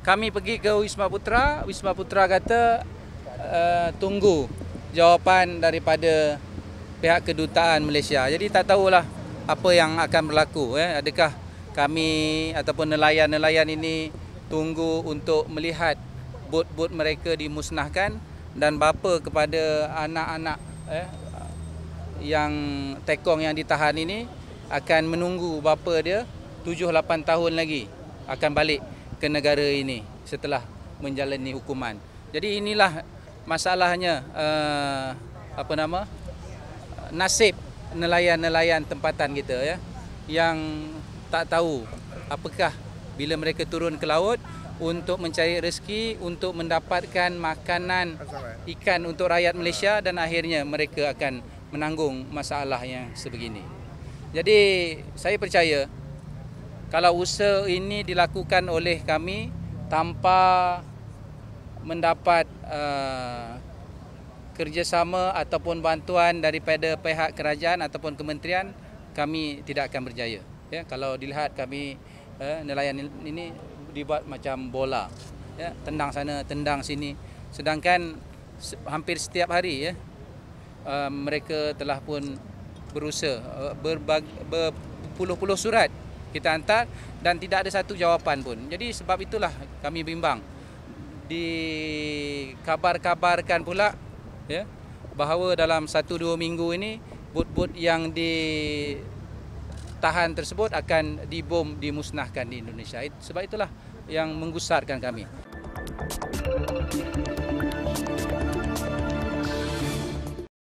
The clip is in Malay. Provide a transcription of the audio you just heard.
Kami pergi ke Wisma Putra kata tunggu jawapan daripada pihak kedutaan Malaysia. Jadi tak tahulah apa yang akan berlaku. Adakah kami ataupun nelayan-nelayan ini tunggu untuk melihat bot-bot mereka dimusnahkan dan bapa kepada anak-anak yang tekong yang ditahan ini akan menunggu bapa dia 7-8 tahun lagi akan balik ke negara ini setelah menjalani hukuman. Jadi inilah masalahnya nasib nelayan-nelayan tempatan kita yang tak tahu apakah bila mereka turun ke laut untuk mencari rezeki, untuk mendapatkan makanan ikan untuk rakyat Malaysia dan akhirnya mereka akan menanggung masalah yang sebegini. Jadi saya percaya kalau usaha ini dilakukan oleh kami tanpa mendapat kerjasama ataupun bantuan daripada pihak kerajaan ataupun kementerian, kami tidak akan berjaya. Kalau dilihat kami nelayan ini dibuat macam bola, tendang sana, tendang sini. Sedangkan hampir setiap hari mereka telah pun berusaha berpuluh-puluh surat kita hantar dan tidak ada satu jawapan pun. Jadi sebab itulah kami bimbang. Dikabar-kabarkan pula bahawa dalam 1-2 minggu ini bot-bot yang ditahan tersebut akan dibom, dimusnahkan di Indonesia. Sebab itulah yang menggusarkan kami.